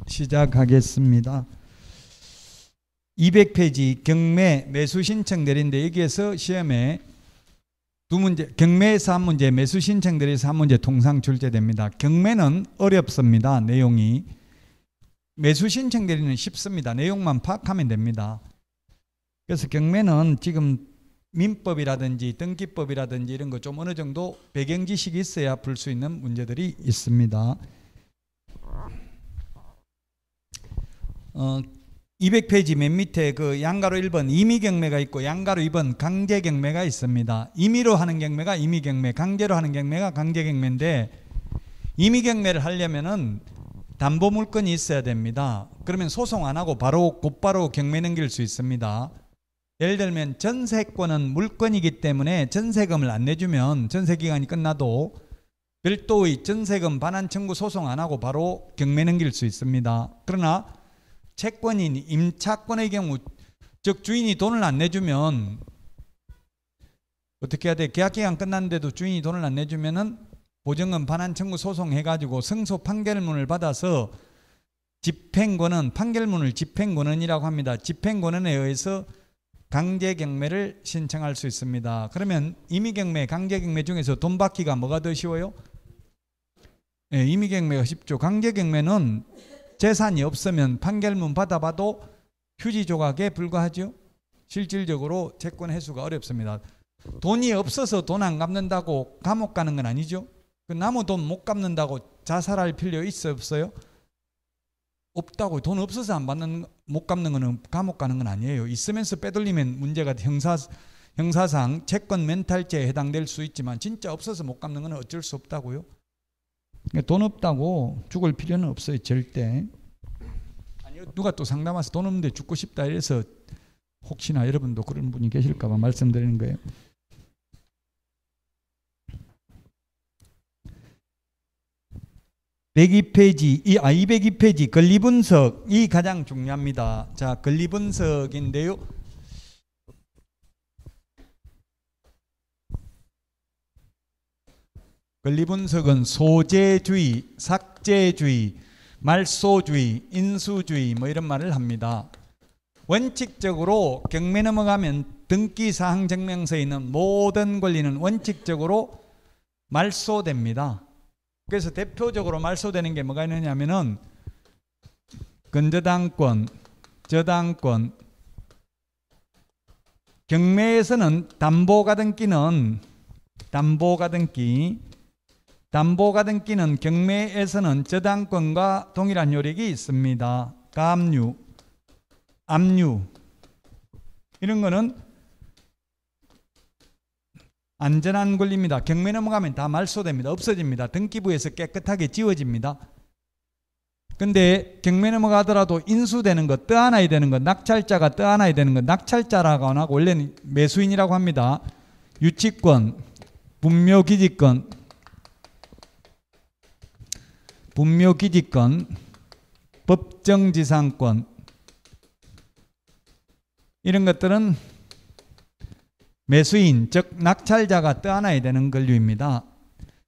시작하겠습니다. 200페이지 경매 매수 신청 내린데 여기에서 시험에 두 문제, 경매에서 한 문제, 매수 신청 내리에서 한 문제 통상 출제됩니다. 경매는 어렵습니다. 내용이. 매수 신청 내리는 쉽습니다. 내용만 파악하면 됩니다. 그래서 경매는 지금 민법이라든지 등기법이라든지 이런 거 좀 어느 정도 배경 지식이 있어야 풀 수 있는 문제들이 있습니다. 200페이지 맨 밑에 그 양가로 1번 임의 경매가 있고 양가로 2번 강제 경매가 있습니다. 임의로 하는 경매가 임의 경매, 강제로 하는 경매가 강제 경매인데 임의 경매를 하려면은 담보 물건이 있어야 됩니다. 그러면 소송 안 하고 곧바로 경매 넘길 수 있습니다. 예를 들면 전세권은 물건이기 때문에 전세금을 안 내주면 전세기간이 끝나도 별도의 전세금 반환 청구 소송 안 하고 바로 경매 넘길 수 있습니다. 그러나 채권인 임차권의 경우, 즉 주인이 돈을 안 내주면 어떻게 해야 돼? 계약기간 끝났는데도 주인이 돈을 안 내주면은 보증금 반환 청구 소송 해가지고 승소 판결문을 받아서 집행권은, 판결문을 집행권은이라고 합니다. 집행권은에 의해서 강제경매를 신청할 수 있습니다. 그러면 임의경매, 강제경매 중에서 돈 받기가 뭐가 더 쉬워요? 네, 임의경매가 쉽죠. 강제경매는 재산이 없으면 판결문 받아봐도 휴지 조각에 불과하죠. 실질적으로 채권 회수가 어렵습니다. 돈이 없어서 돈 안 갚는다고 감옥 가는 건 아니죠. 그 남의 돈 못 갚는다고 자살할 필요 있어 없어요? 없다고. 돈 없어서 못 갚는 거는 감옥 가는 건 아니에요. 있으면서 빼돌리면 문제가 형사상 채권 멘탈죄에 해당될 수 있지만 진짜 없어서 못 갚는 건 어쩔 수 없다고요. 돈 없다고 죽을 필요는 없어요. 절대. 아니, 누가 또 상담 와서 돈 없는데 죽고 싶다 이래서 혹시나 여러분도 그런 분이 계실까 봐 말씀드리는 거예요. (102페이지) 202페이지 권리분석이 가장 중요합니다. 자, 권리분석인데요. 권리분석은 소재주의, 삭제주의, 말소주의, 인수주의 뭐 이런 말을 합니다. 원칙적으로 경매 넘어가면 등기사항증명서에 있는 모든 권리는 원칙적으로 말소됩니다. 그래서 대표적으로 말소되는 게 뭐가 있느냐면은 근저당권, 저당권, 경매에서는 담보가등기는 경매에서는 저당권과 동일한 효력이 있습니다. 가압류, 압류 이런 거는 안전한 권리입니다. 경매 넘어가면 다 말소됩니다. 없어집니다. 등기부에서 깨끗하게 지워집니다. 근데 경매 넘어가더라도 인수되는 것, 떠안아야 되는 것, 낙찰자가 떠안아야 되는 것, 낙찰자라고 안 하고 원래는 매수인이라고 합니다. 유치권, 분묘기지권, 법정지상권 이런 것들은 매수인, 즉 낙찰자가 떠안아야 되는 권리입니다.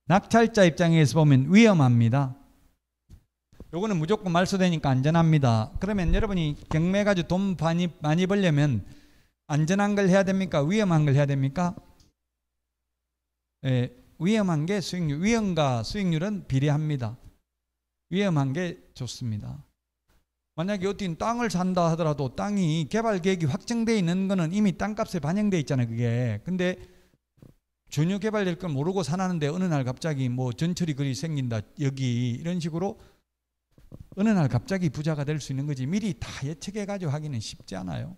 낙찰자 입장에서 보면 위험합니다. 요거는 무조건 말소되니까 안전합니다. 그러면 여러분이 경매 가지고 돈 많이 벌려면 안전한 걸 해야 됩니까? 위험한 걸 해야 됩니까? 예, 위험한 게 수익률, 위험과 수익률은 비례합니다. 위험한 게 좋습니다. 만약에 어떤 땅을 산다 하더라도 땅이 개발 계획이 확정되어 있는 거는 이미 땅값에 반영되어 있잖아요. 그게. 근데 전혀 개발될 걸 모르고 사놨는데 어느 날 갑자기 뭐 전철이 그리 생긴다 여기 이런 식으로 어느 날 갑자기 부자가 될 수 있는 거지 미리 다 예측해 가지고 하기는 쉽지 않아요.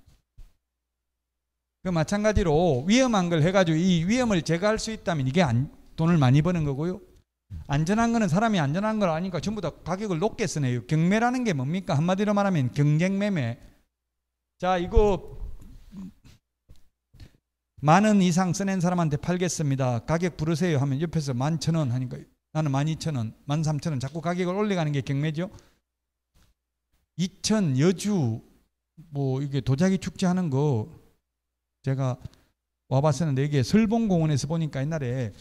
그 마찬가지로 위험한 걸 해가지고 이 위험을 제거할 수 있다면 이게 돈을 많이 버는 거고요. 안전한 거는 사람이 안전한 걸 아니까 전부 다 가격을 높게 쓰네요. 경매라는 게 뭡니까? 한마디로 말하면 경쟁매매. 자, 이거 10,000원 이상 써낸 사람한테 팔겠습니다. 가격 부르세요 하면 옆에서 11,000원 하니까 나는 12,000원, 13,000원 자꾸 가격을 올려가는 게 경매죠. 이천 여주 뭐 이게 도자기 축제하는 거 제가 와봤었는데 이게 설봉공원에서 보니까 옛날에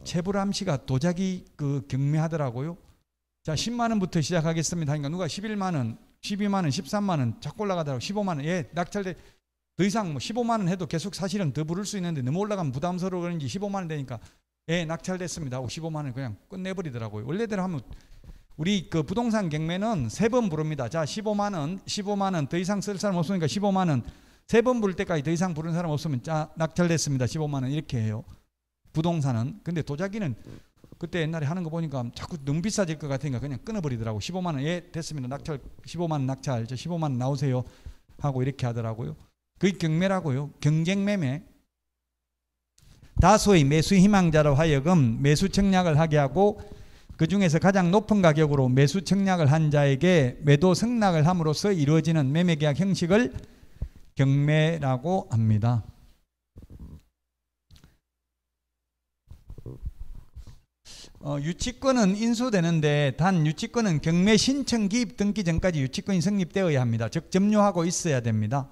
최불암 씨가 도자기 그 경매하더라고요. 자, 10만 원부터 시작하겠습니다 하니까 누가 11만 원, 12만 원, 13만 원 자꾸 올라가더라고. 15만 원. 예, 낙찰돼. 더 이상 뭐 15만 원 해도 계속 사실은 더 부를 수 있는데 너무 올라가면 부담스러워 그런지 15만 원 되니까 예, 낙찰됐습니다 하고 15만 원 그냥 끝내버리더라고요. 원래대로 하면 우리 그 부동산 경매는 3번 부릅니다. 자, 15만 원, 15만 원 더 이상 쓸 사람 없으니까 15만 원 3번 부를 때까지 더 이상 부르는 사람 없으면 자, 낙찰됐습니다. 15만 원 이렇게 해요. 부동산은. 근데 도자기는 그때 옛날에 하는 거 보니까 자꾸 너무 비싸질 것 같으니까 그냥 끊어버리더라고. 15만 원, 예, 됐습니다. 낙찰, 15만 원 낙찰, 저 15만 원 나오세요 하고 이렇게 하더라고요. 그게 경매라고요. 경쟁매매. 다수의 매수 희망자로 하여금 매수 청약을 하게 하고 그 중에서 가장 높은 가격으로 매수 청약을 한 자에게 매도 승낙을 함으로써 이루어지는 매매계약 형식을 경매라고 합니다. 유치권은 인수되는데 단 유치권은 경매 신청 기입 등기 전까지 유치권이 성립되어야 합니다. 즉 점유하고 있어야 됩니다.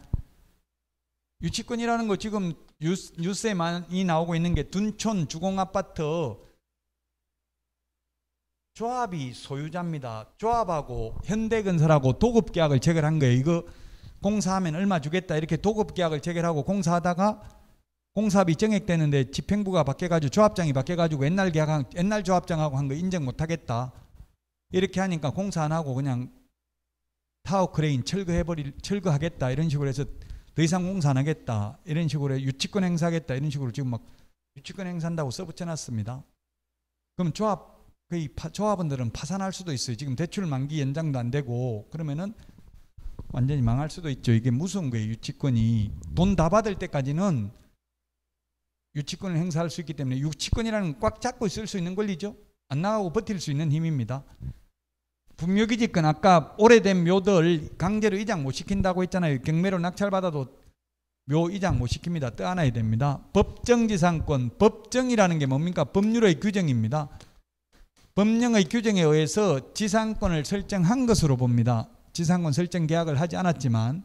유치권이라는 거 지금 뉴스에 많이 나오고 있는 게 둔촌 주공아파트 조합이 소유자입니다. 조합하고 현대건설하고 도급계약을 체결한 거예요. 이거 공사하면 얼마 주겠다 이렇게 도급계약을 체결하고 공사하다가 공사비 정액되는데 집행부가 바뀌어가지고 조합장이 바뀌어가지고 옛날 조합장하고 한 거 인정 못하겠다 이렇게 하니까 공사 안 하고 그냥 타워 크레인 철거하겠다 이런 식으로 해서 더 이상 공사 안 하겠다 이런 식으로 유치권 행사하겠다 이런 식으로 지금 막 유치권 행사한다고 써붙여놨습니다. 그럼 조합원들은 파산할 수도 있어요. 지금 대출 만기 연장도 안 되고 그러면은 완전히 망할 수도 있죠. 이게 무서운 거예요. 유치권이 돈 다 받을 때까지는 유치권을 행사할 수 있기 때문에 유치권이라는 건 꽉 잡고 있을 수 있는 권리죠. 안 나가고 버틸 수 있는 힘입니다. 분묘기지권 아까 오래된 묘들 강제로 이장 못 시킨다고 했잖아요. 경매로 낙찰받아도 묘 이장 못 시킵니다. 떠안아야 됩니다. 법정지상권, 법정이라는 게 뭡니까? 법률의 규정입니다. 법령의 규정에 의해서 지상권을 설정한 것으로 봅니다. 지상권 설정 계약을 하지 않았지만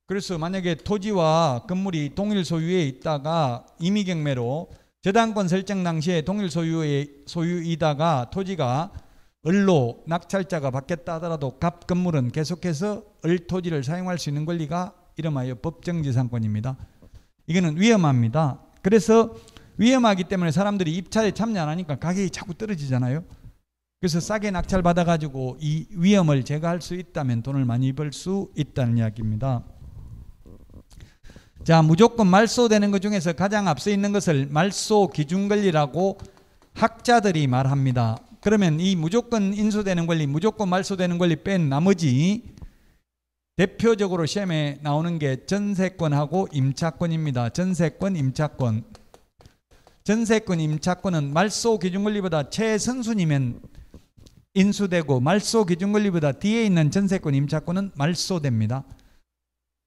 그래서 만약에 토지와 건물이 동일 소유에 있다가 임의경매로 저당권 설정 당시에 동일 소유이다가 토지가 을로 낙찰자가 바뀌었다 하더라도 갑 건물은 계속해서 을 토지를 사용할 수 있는 권리가 이름하여 법정지상권입니다. 이거는 위험합니다. 그래서 위험하기 때문에 사람들이 입찰에 참여 안 하니까 가격이 자꾸 떨어지잖아요. 그래서 싸게 낙찰 받아가지고 이 위험을 제거할 수 있다면 돈을 많이 벌 수 있다는 이야기입니다. 자, 무조건 말소되는 것 중에서 가장 앞서 있는 것을 말소 기준권리라고 학자들이 말합니다. 그러면 이 무조건 인수되는 권리, 무조건 말소되는 권리 뺀 나머지 대표적으로 시험에 나오는 게 전세권하고 임차권입니다. 전세권, 임차권. 전세권, 임차권은 말소 기준권리보다 최선순위면 인수되고 말소 기준권리보다 뒤에 있는 전세권, 임차권은 말소됩니다.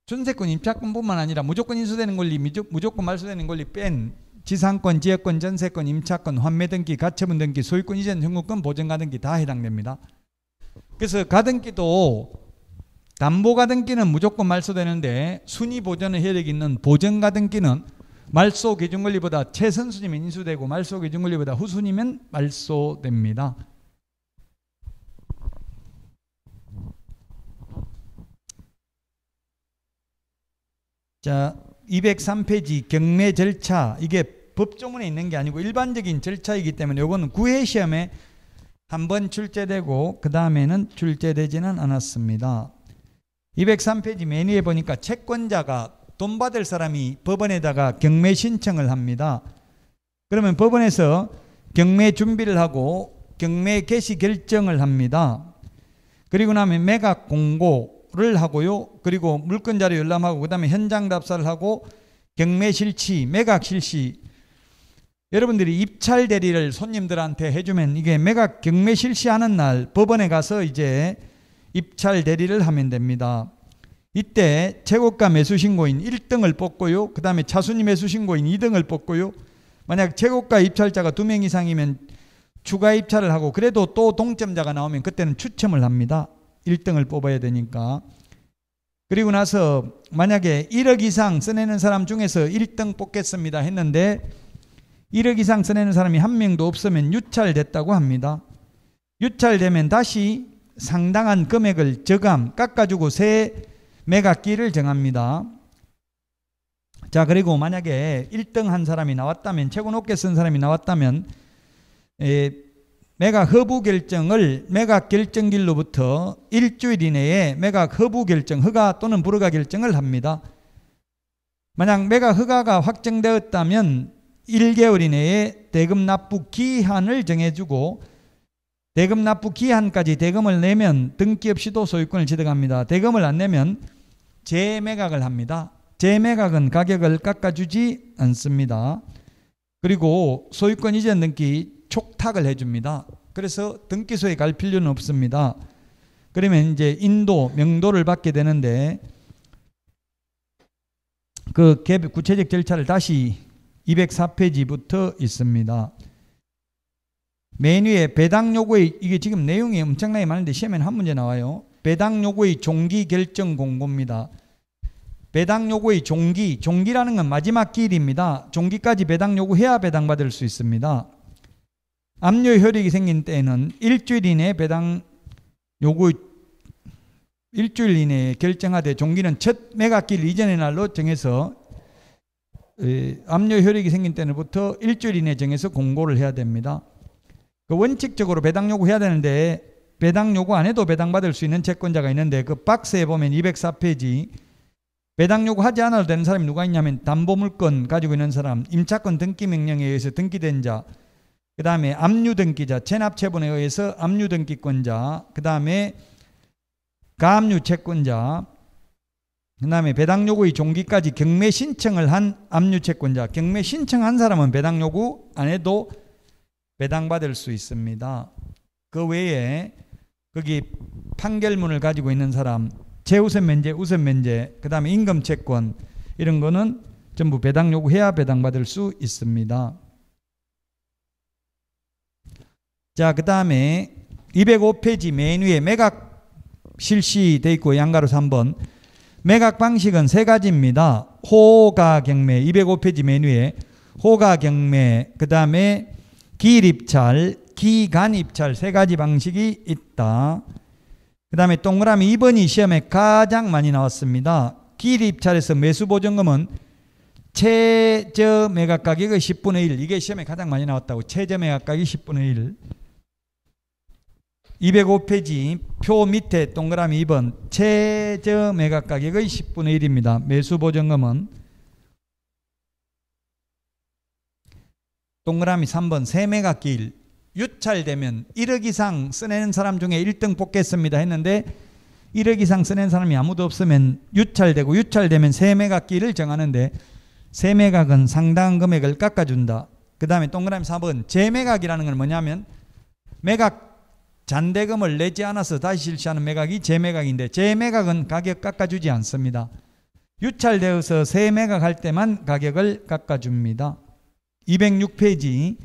전세권, 임차권뿐만 아니라 무조건 인수되는 권리, 무조건 말소되는 권리 뺀 지상권, 지역권, 전세권, 임차권, 환매등기, 가처분 등기, 소유권 이전 청구권, 보전가등기 다 해당됩니다. 그래서 가등기도 담보가등기는 무조건 말소되는데 순위보전의 효력이 있는 보전가등기는 말소 기준권리보다 최선순위면 인수되고 말소 기준권리보다 후순위면 말소됩니다. 자, 203페이지 경매 절차. 이게 법조문에 있는 게 아니고 일반적인 절차이기 때문에 이거는 구회시험에 한번 출제되고 그 다음에는 출제되지는 않았습니다. 203페이지 맨 위에 보니까 채권자가 돈 받을 사람이 법원에다가 경매 신청을 합니다. 그러면 법원에서 경매 준비를 하고 경매 개시 결정을 합니다. 그리고 나면 매각 공고를 하고요. 그리고 물건 자료 열람하고 그 다음에 현장 답사를 하고 경매 실시, 매각 실시. 여러분들이 입찰 대리를 손님들한테 해주면 이게 매각 경매 실시하는 날 법원에 가서 이제 입찰 대리를 하면 됩니다. 이때 최고가 매수신고인 1등을 뽑고요. 그 다음에 차순위 매수신고인 2등을 뽑고요. 만약 최고가 입찰자가 2명 이상이면 추가 입찰을 하고 그래도 또 동점자가 나오면 그때는 추첨을 합니다. 1등을 뽑아야 되니까. 그리고 나서 만약에 1억 이상 써내는 사람 중에서 1등 뽑겠습니다 했는데 1억 이상 써내는 사람이 한 명도 없으면 유찰됐다고 합니다. 유찰되면 다시 상당한 금액을 저감, 깎아주고 새 매각기를 정합니다. 자, 그리고 만약에 1등 한 사람이 나왔다면, 최고 높게 쓴 사람이 나왔다면 매각 허부 결정을 매각 결정일로부터 일주일 이내에 매각 허부 결정, 허가 또는 불허가 결정을 합니다. 만약 매각 허가가 확정되었다면 1개월 이내에 대금 납부 기한을 정해주고, 대금 납부 기한까지 대금을 내면 등기 없이도 소유권을 취득합니다. 대금을 안 내면 재매각을 합니다. 재매각은 가격을 깎아주지 않습니다. 그리고 소유권 이전 등기 촉탁을 해줍니다. 그래서 등기소에 갈 필요는 없습니다. 그러면 이제 인도, 명도를 받게 되는데, 그 구체적 절차를 다시 204페이지부터 있습니다. 맨 위에 배당 요구의, 이게 지금 내용이 엄청나게 많은데 시험에는 한 문제 나와요. 배당 요구의 종기 결정 공고입니다. 배당 요구의 종기라는 건 마지막 기일입니다. 종기까지 배당 요구해야 배당받을 수 있습니다. 압류 효력이 생긴 때에는 일주일 이내에 배당 요구, 일주일 이내에 결정하되 종기는 첫 매각기일 이전의 날로 정해서 압류 효력이 생긴 때부터 일주일 이내에 정해서 공고를 해야 됩니다. 그 원칙적으로 배당 요구해야 되는데 배당 요구 안 해도 배당받을 수 있는 채권자가 있는데, 그 박스에 보면 204페이지 배당 요구하지 않아도 되는 사람이 누가 있냐면 담보물권 가지고 있는 사람, 임차권 등기 명령에 의해서 등기된 자, 그 다음에 압류등기자, 체납체분에 의해서 압류등기권자, 그 다음에 가압류채권자, 그 다음에 배당 요구의 종기까지 경매 신청을 한 압류채권자. 경매 신청한 사람은 배당 요구 안 해도 배당받을 수 있습니다. 그 외에 거기 판결문을 가지고 있는 사람, 최우선 면제, 우선 면제, 그 다음에 임금채권, 이런 거는 전부 배당 요구해야 배당받을 수 있습니다. 자, 그 다음에 205페이지 맨 위에 매각 실시되어 있고 양가로 3번. 매각 방식은 세 가지입니다. 호가 경매, 205페이지 맨 위에 호가 경매, 그 다음에 기일 입찰, 기간 입찰, 세 가지 방식이 있다. 그 다음에 동그라미 2번이 시험에 가장 많이 나왔습니다. 기일 입찰에서 매수 보증금은 최저 매각 가격의 10분의 1. 이게 시험에 가장 많이 나왔다고. 최저 매각 가격이 10분의 1. 205페이지 표 밑에 동그라미 2번 최저 매각 가격의 10분의 1입니다. 매수 보증금은. 동그라미 3번 세매각 기일. 유찰되면 1억 이상 써내는 사람 중에 1등 뽑겠습니다 했는데 1억 이상 써낸 사람이 아무도 없으면 유찰되고, 유찰되면 세매각 기일을 정하는데 세매각은 상당한 금액을 깎아준다. 그 다음에 동그라미 4번 재매각이라는 건 뭐냐면 매각 잔대금을 내지 않아서 다시 실시하는 매각이 재매각인데, 재매각은 가격 깎아주지 않습니다. 유찰되어서 세매각할 때만 가격을 깎아줍니다. 206페이지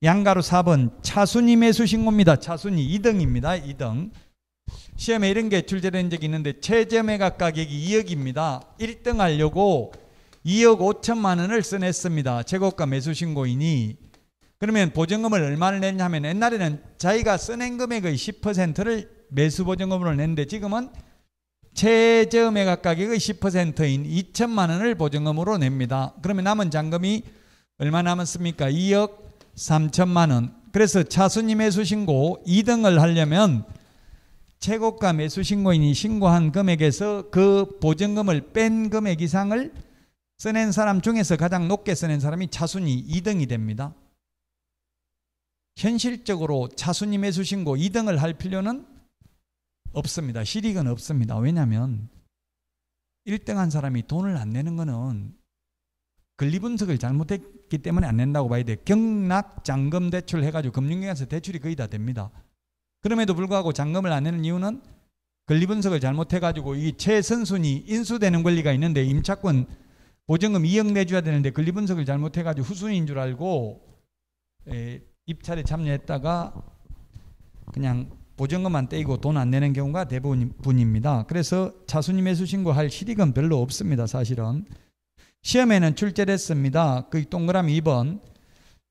양가로 4번 차순위 매수 신고입니다. 차순위 2등입니다. 2등. 시험에 이런 게 출제된 적이 있는데 최저 매각 가격이 2억입니다. 1등 하려고 2억 5천만 원을 써냈습니다. 최고가 매수 신고인이. 그러면 보증금을 얼마를 냈냐 하면 옛날에는 자기가 써낸 금액의 10%를 매수 보증금으로 냈는데 지금은 최저 매각 가격의 10%인 2천만 원을 보증금으로 냅니다. 그러면 남은 잔금이 얼마 남았습니까? 2억 3천만 원. 그래서 차순위 매수 신고 2등을 하려면 최고가 매수 신고인이 신고한 금액에서 그 보증금을 뺀 금액 이상을 써낸 사람 중에서 가장 높게 써낸 사람이 차순위 2등이 됩니다. 현실적으로 차순위 매수 신고 2등을 할 필요는 없습니다. 실익은 없습니다. 왜냐하면 1등 한 사람이 돈을 안 내는 거는 권리분석을 잘못했기 때문에 안 낸다고 봐야 돼. 경락 잔금 대출 해가지고 금융기관에서 대출이 거의 다 됩니다. 그럼에도 불구하고 잔금을 안 내는 이유는 권리분석을 잘못해가지고 이 최선순위 인수되는 권리가 있는데 임차권 보증금 2억 내줘야 되는데 권리분석을 잘못해가지고 후순위인 줄 알고 입찰에 참여했다가 그냥 보증금만 떼이고 돈 안 내는 경우가 대부분입니다. 그래서 차순위 매수 신고할 실익은 별로 없습니다. 사실은. 시험에는 출제됐습니다. 그 동그라미 2번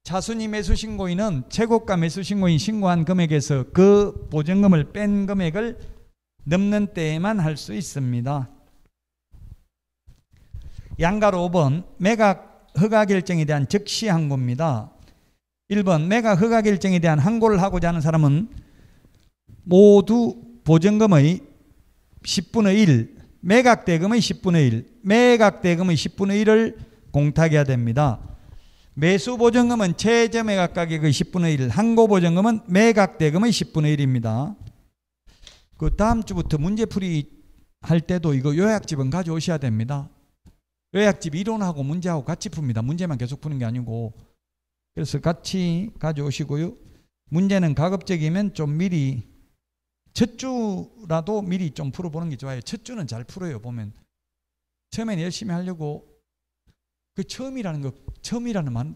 차순위 매수 신고인은 최고가 매수 신고인 신고한 금액에서 그 보증금을 뺀 금액을 넘는 때에만 할 수 있습니다. 양가로 5번 매각 허가 결정에 대한 즉시 항고입니다. 1번 매각 허가 결정에 대한 항고를 하고자 하는 사람은 모두 보증금의 10분의 1, 매각 대금의 10분의 1, 매각 대금의 10분의 1을 공탁해야 됩니다. 매수 보증금은 최저 매각 가격의 10분의 1, 항고 보증금은 매각 대금의 10분의 1입니다. 그 다음 주부터 문제풀이 할 때도 이거 요약집은 가져오셔야 됩니다. 요약집 이론하고 문제하고 같이 풉니다. 문제만 계속 푸는 게 아니고. 그래서 같이 가져오시고요. 문제는 가급적이면 좀 미리 첫 주라도 미리 좀 풀어보는 게 좋아요. 첫 주는 잘 풀어요. 보면 처음에는 열심히 하려고 그 처음이라는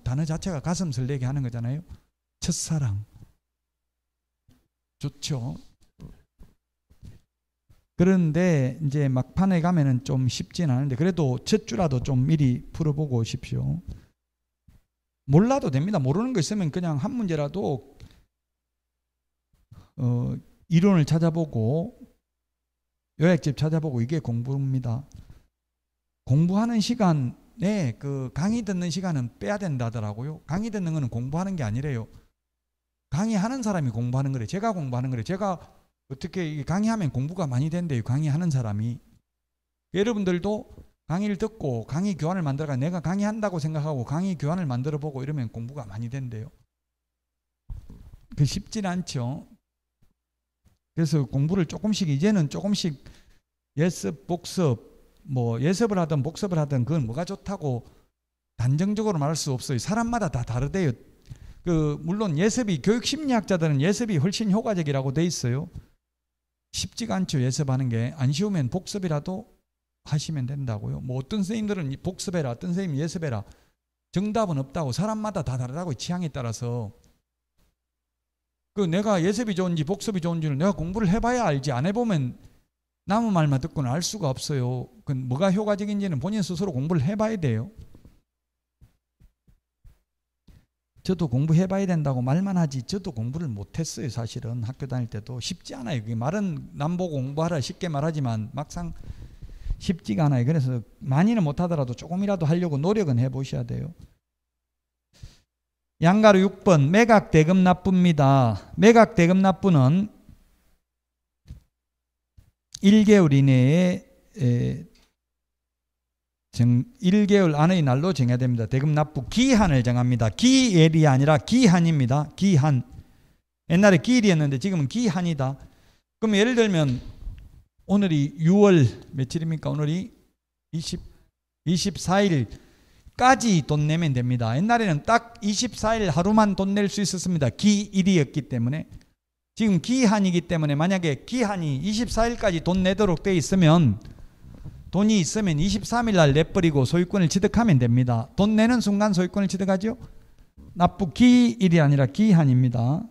단어 자체가 가슴 설레게 하는 거잖아요. 첫사랑 좋죠. 그런데 이제 막판에 가면은 좀 쉽진 않은데 그래도 첫 주라도 좀 미리 풀어보고 오십시오. 몰라도 됩니다. 모르는 거 있으면 그냥 한 문제라도 이론을 찾아보고 요약집 찾아보고 이게 공부입니다. 공부하는 시간에 그 강의 듣는 시간은 빼야 된다더라고요. 강의 듣는 거는 공부하는 게 아니래요. 강의하는 사람이 공부하는 거래. 제가 공부하는 거래. 제가 어떻게 강의하면 공부가 많이 된대요. 강의하는 사람이. 여러분들도 강의를 듣고 강의 교환을 만들어가 내가 강의한다고 생각하고 강의 교환을 만들어보고 이러면 공부가 많이 된대요. 그 쉽진 않죠. 그래서 공부를 조금씩 이제는 조금씩 예습, 복습 뭐 예습을 하든 복습을 하든 그건 뭐가 좋다고 단정적으로 말할 수 없어요. 사람마다 다 다르대요. 물론 예습이 교육심리학자들은 예습이 훨씬 효과적이라고 돼 있어요. 쉽지가 않죠. 예습하는 게. 안 쉬우면 복습이라도 하시면 된다고요. 뭐 어떤 선생님들은 복습해라, 어떤 선생님 예습해라. 정답은 없다고. 사람마다 다 다르다고. 취향에 따라서. 내가 예습이 좋은지 복습이 좋은지는 내가 공부를 해봐야 알지. 안 해보면 남의 말만 듣고는 알 수가 없어요. 뭐가 효과적인지는 본인 스스로 공부를 해봐야 돼요. 저도 공부해봐야 된다고 말만 하지 저도 공부를 못했어요. 사실은 학교 다닐 때도 쉽지 않아요. 그게 말은 남보고 공부하라 쉽게 말하지만 막상 쉽지가 않아요. 그래서 많이는 못하더라도 조금이라도 하려고 노력은 해보셔야 돼요. 양가로 6번 매각 대금 납부입니다. 매각 대금 납부는 1개월 이내에 1개월 안의 날로 정해야 됩니다. 대금 납부 기한을 정합니다. 기일이 아니라 기한입니다. 기한. 옛날에 기일이었는데 지금은 기한이다. 그럼 예를 들면 오늘이 6월 며칠입니까? 오늘이 24일까지 돈 내면 됩니다. 옛날에는 딱 24일 하루만 돈 낼 수 있었습니다. 기일이었기 때문에. 지금 기한이기 때문에 만약에 기한이 24일까지 돈 내도록 돼 있으면 돈이 있으면 23일 날 내버리고 소유권을 취득하면 됩니다. 돈 내는 순간 소유권을 취득하죠. 납부 기일이 아니라 기한입니다.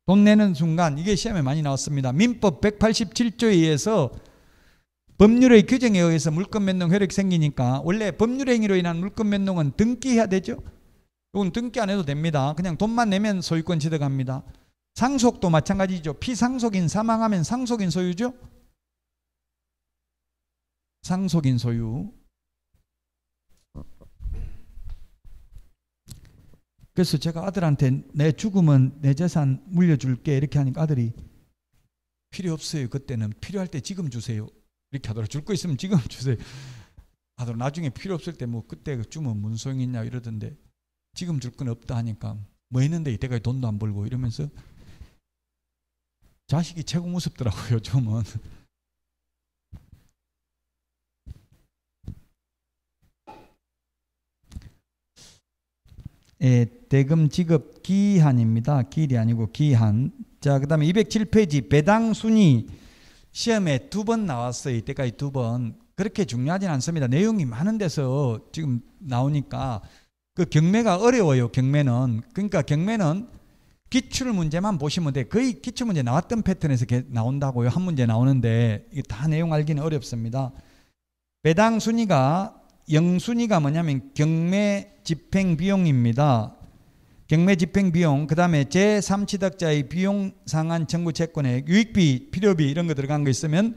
돈 내는 순간 이게 시험에 많이 나왔습니다. 민법 187조에 의해서 법률의 규정에 의해서 물권 변동 효력이 생기니까 원래 법률 행위로 인한 물권 변동은 등기해야 되죠. 이건 등기 안 해도 됩니다. 그냥 돈만 내면 소유권 취득합니다. 상속도 마찬가지죠. 피상속인 사망하면 상속인 소유죠. 상속인 소유. 그래서 제가 아들한테 내 죽으면 내 재산 물려줄게 이렇게 하니까 아들이 필요 없어요. 그때는 필요할 때 지금 주세요. 이렇게 하더라고요. 줄 거 있으면 지금 주세요. 아들 나중에 필요 없을 때 뭐 그때 주면 무슨 소용이 있냐 이러던데 지금 줄 건 없다 하니까 뭐 했는데 이때까지 돈도 안 벌고 이러면서 자식이 최고 무섭더라고요. 요즘은. 대금 지급 기한입니다. 기일이 아니고 기한. 자, 그 다음에 207페이지 배당 순위 시험에 2번 나왔어요. 이때까지 2번. 그렇게 중요하진 않습니다. 내용이 많은 데서 지금 나오니까 그 경매가 어려워요. 경매는. 그러니까 경매는 기출 문제만 보시면 돼. 거의 기출 문제 나왔던 패턴에서 나온다고요. 한 문제 나오는데 이게 다 내용 알기는 어렵습니다. 배당 순위가 0순위가 뭐냐면 경매 집행 비용입니다. 경매 집행 비용, 그 다음에 제3취득자의 비용 상한 청구 채권액, 유익비, 필요비 이런 거 들어간 거 있으면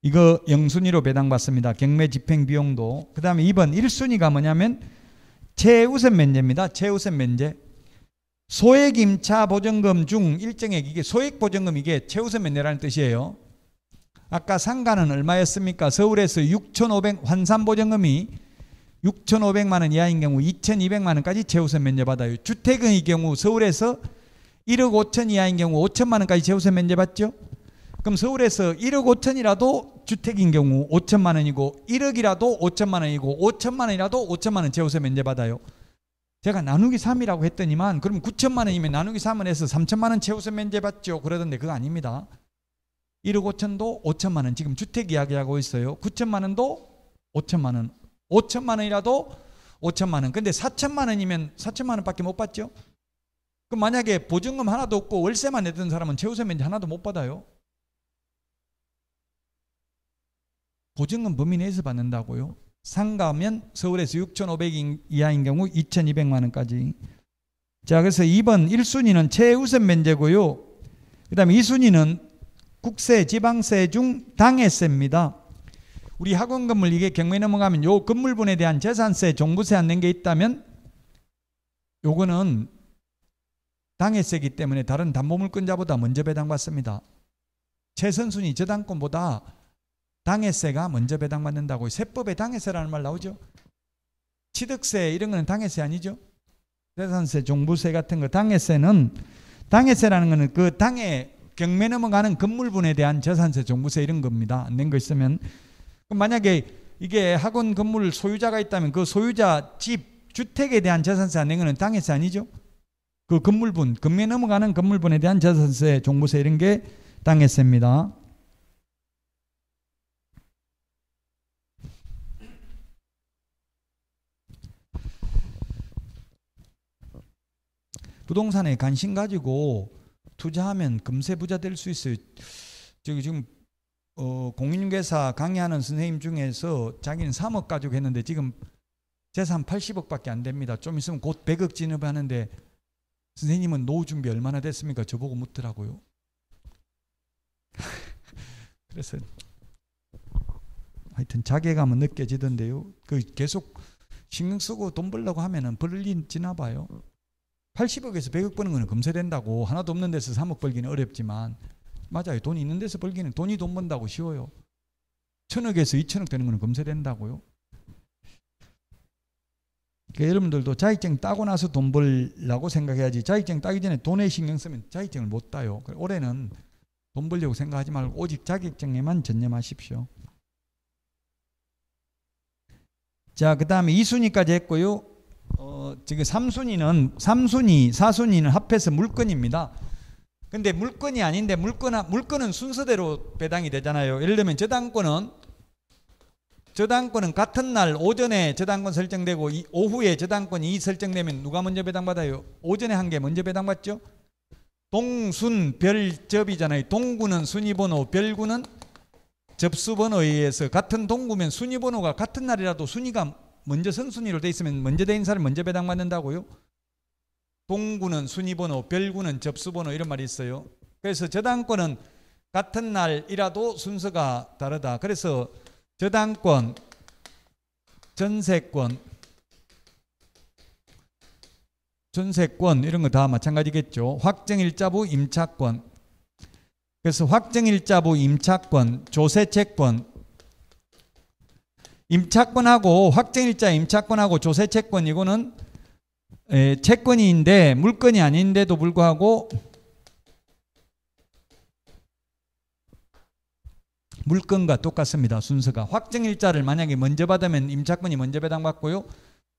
이거 영순위로 배당받습니다. 경매 집행 비용도. 그 다음에 2번 1순위가 뭐냐면 최우선 면제입니다. 최우선 면제. 소액 임차 보증금 중 일정액, 이게 소액 보증금, 이게 최우선 면제라는 뜻이에요. 아까 상가는 얼마였습니까? 서울에서 6,500 환산 보증금이 6,500만 원 이하인 경우 2,200만 원까지 최우선 면제받아요. 주택의 경우 서울에서 1억 5천 이하인 경우 5천만 원까지 최우선 면제받죠. 그럼 서울에서 1억 5천이라도 주택인 경우 5천만 원이고 1억이라도 5천만 원이고 5천만 원이라도 5천만 원 최우선 면제받아요. 제가 나누기 3이라고 했더니만 그럼 9천만 원이면 나누기 3을 해서 3천만 원 최우선 면제받죠. 그러던데 그거 아닙니다. 1억 5천도 5천만 원, 지금 주택 이야기하고 있어요. 9천만 원도 5천만 원, 5천만 원이라도 5천만 원. 근데 4천만 원이면 4천만 원밖에 못 받죠. 그럼 만약에 보증금 하나도 없고 월세만 내던 사람은 최우선 면제 하나도 못 받아요. 보증금 범위 내에서 받는다고요. 상가면 서울에서 6,500 이하인 경우 2,200만 원까지. 자, 그래서 2번 1순위는 최우선 면제고요. 그 다음에 2순위는 국세, 지방세 중 당해세입니다. 우리 학원 건물 이게 경매 넘어가면 요 건물분에 대한 재산세, 종부세 안 낸 게 있다면 요거는 당해세이기 때문에 다른 담보물권자보다 먼저 배당받습니다. 최선순위 저당권보다 당해세가 먼저 배당받는다고. 세법에 당해세라는 말 나오죠. 취득세 이런 거는 당해세 아니죠. 재산세, 종부세 같은 거. 당해세는, 당해세라는 거는 그 당해 경매 넘어가는 건물분에 대한 재산세, 종부세 이런 겁니다. 안 낸 거 있으면. 그럼 만약에 이게 학원 건물 소유자가 있다면 그 소유자 집, 주택에 대한 재산세 안 낸 거는 당해세 아니죠. 그 건물분, 경매 넘어가는 건물분에 대한 재산세, 종부세 이런 게 당해세입니다. 부동산에 관심 가지고 투자하면 금세 부자 될 수 있어요. 저기 지금 공인중개사 강의하는 선생님 중에서 자기는 3억 가지고 했는데 지금 재산 80억밖에 안 됩니다. 좀 있으면 곧 100억 진입하는데 선생님은 노후 준비 얼마나 됐습니까? 저보고 묻더라고요. 그래서 하여튼 자괴감은 느껴지던데요. 그 계속 신경 쓰고 돈 벌려고 하면은 벌리지나 봐요. 80억에서 100억 버는 거는 금세 된다고. 하나도 없는 데서 3억 벌기는 어렵지만 맞아요. 돈이 있는 데서 벌기는, 돈이 돈 번다고 쉬워요. 1,000억에서 2,000억 되는 거는 금세 된다고요. 그러니까 여러분들도 자격증 따고 나서 돈 벌라고 생각해야지, 자격증 따기 전에 돈에 신경 쓰면 자격증을 못 따요. 올해는 돈 벌려고 생각하지 말고 오직 자격증에만 전념하십시오. 자, 그 다음에 2순위까지 했고요. 지금 3순위는 4순위는 합해서 물건입니다. 근데 물건이 아닌데 물건은 순서대로 배당이 되잖아요. 예를 들면 저당권은 같은 날 오전에 저당권 설정되고 오후에 저당권이 설정되면 누가 먼저 배당받아요? 오전에 한 게 먼저 배당받죠. 동순 별접이잖아요. 동구는 순위번호, 별구는 접수번호에 의해서 같은 동구면 순위번호가 같은 날이라도 순위가 먼저 선순위로 돼 있으면 먼저 돼 있는 사람이 먼저 배당받는다고요. 동구는 순위번호, 별구는 접수번호 이런 말이 있어요. 그래서 저당권은 같은 날이라도 순서가 다르다. 그래서 저당권, 전세권 이런 거 다 마찬가지겠죠. 확정일자부 임차권. 그래서 확정일자부 임차권, 조세채권, 임차권하고 확정일자 임차권하고 조세채권 이거는 채권인데 물건이 아닌데도 불구하고 물건과 똑같습니다. 순서가. 확정일자를 만약에 먼저 받으면 임차권이 먼저 배당받고요.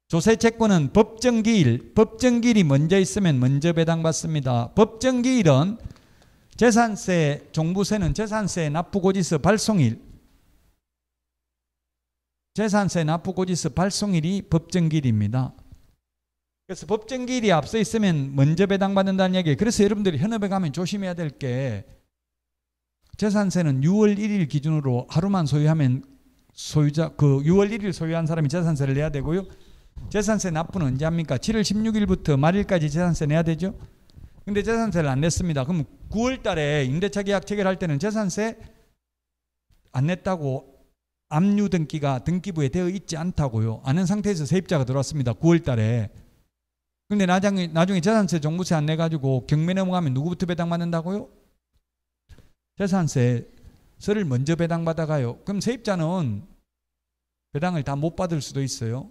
조세채권은 법정기일이 먼저 있으면 먼저 배당받습니다. 법정기일은 재산세, 종부세는 재산세 납부고지서 발송일, 재산세 납부고지서 발송일이 법정기일입니다. 그래서 법정기일이 앞서 있으면 먼저 배당받는다는 얘기예요. 그래서 여러분들이 현업에 가면 조심해야 될 게, 재산세는 6월 1일 기준으로 하루만 소유하면 소유자, 그 6월 1일 소유한 사람이 재산세를 내야 되고요. 재산세 납부는 언제 합니까? 7월 16일부터 말일까지 재산세 내야 되죠. 근데 재산세를 안 냈습니다. 그럼 9월 달에 임대차 계약 체결할 때는 재산세 안 냈다고 압류 등기가 등기부에 되어 있지 않다고요. 아는 상태에서 세입자가 들어왔습니다. 9월 달에. 근데 나중에 재산세 종부세 안 내가지고 경매 넘어가면 누구부터 배당받는다고요? 재산세를 먼저 배당받아가요. 그럼 세입자는 배당을 다 못 받을 수도 있어요.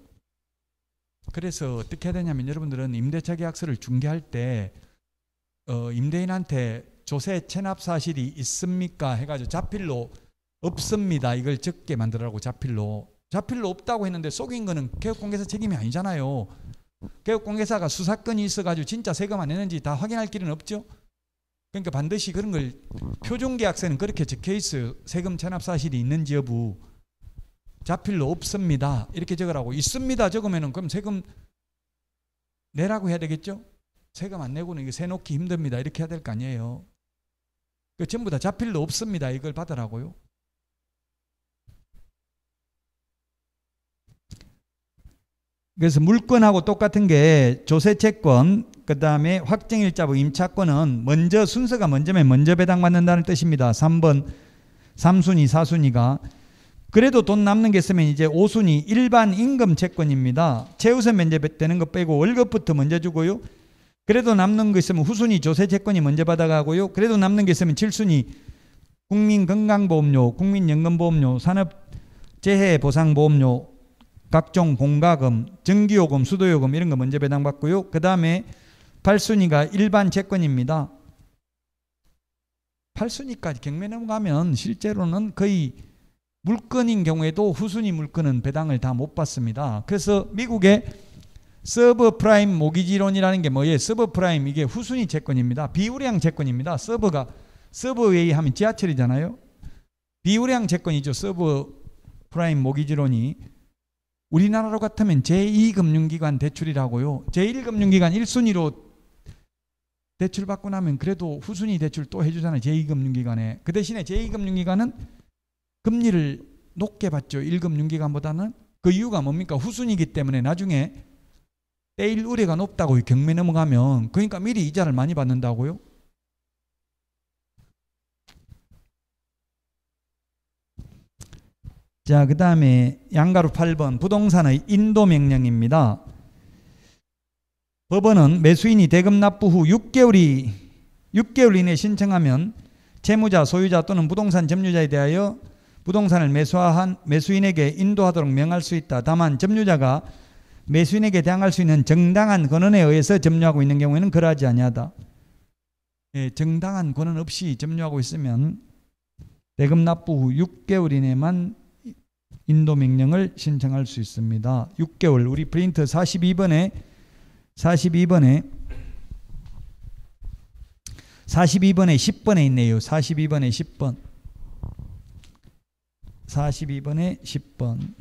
그래서 어떻게 해야 되냐면 여러분들은 임대차 계약서를 중개할 때 임대인한테 조세 체납 사실이 있습니까? 해가지고 자필로 없습니다. 이걸 적게 만들라고 자필로 없다고 했는데 속인 거는 개업공개사 책임이 아니잖아요. 개업공개사가 수사건이 있어가지고 진짜 세금 안 내는지 다 확인할 길은 없죠. 그러니까 반드시 그런 걸 표준계약서는 그렇게 적혀 있어요. 세금 체납 사실이 있는지 여부. 자필로 없습니다. 이렇게 적으라고. 있습니다 적으면은 그럼 세금 내라고 해야 되겠죠? 세금 안 내고는 이거 세놓기 힘듭니다. 이렇게 해야 될 거 아니에요. 전부 다 자필로 없습니다. 이걸 받으라고요. 그래서 물건하고 똑같은 게 조세채권, 그 다음에 확정일자부 임차권은 먼저 순서가 먼저면 먼저 배당받는다는 뜻입니다. 3번 3순위 4순위가. 그래도 돈 남는 게 있으면 이제 5순위 일반 임금 채권입니다. 최우선 면제되는 거 빼고 월급부터 먼저 주고요. 그래도 남는 거 있으면 후순위 조세채권이 먼저 받아가고요. 그래도 남는 게 있으면 7순위 국민건강보험료, 국민연금보험료, 산업재해보상보험료, 각종 공과금, 전기요금, 수도요금 이런 거 먼저 배당받고요. 그 다음에 8순위가 일반 채권입니다. 8순위까지 경매 넘어가면 실제로는 거의 물건인 경우에도 후순위 물건은 배당을 다 못 받습니다. 그래서 미국의 서브프라임 모기지론이라는 게 뭐예요? 서브프라임 이게 후순위 채권입니다. 비우량 채권입니다. 서브웨이 하면 지하철이잖아요. 비우량 채권이죠. 서브프라임 모기지론이. 우리나라로 같으면 제2금융기관 대출이라고요. 제1금융기관 1순위로 대출 받고 나면 그래도 후순위 대출 또 해주잖아요. 제2금융기관에. 그 대신에 제2금융기관은 금리를 높게 받죠. 1금융기관보다는. 그 이유가 뭡니까? 후순위이기 때문에 나중에 떼일 우려가 높다고요. 경매 넘어가면. 그러니까 미리 이자를 많이 받는다고요. 자, 그 다음에 양가로 8번 부동산의 인도명령입니다. 법원은 매수인이 대금 납부 후 6개월 이내 신청하면 채무자, 소유자 또는 부동산 점유자에 대하여 부동산을 매수한 매수인에게 인도하도록 명할 수 있다. 다만 점유자가 매수인에게 대항할 수 있는 정당한 권한에 의해서 점유하고 있는 경우에는 그러하지 아니하다. 예, 정당한 권한 없이 점유하고 있으면 대금 납부 후 6개월 이내만 인도 명령을 신청할 수 있습니다. 6개월. 우리 프린트 42번에 10번에 있네요. 42번에 10번. 42번에 10번.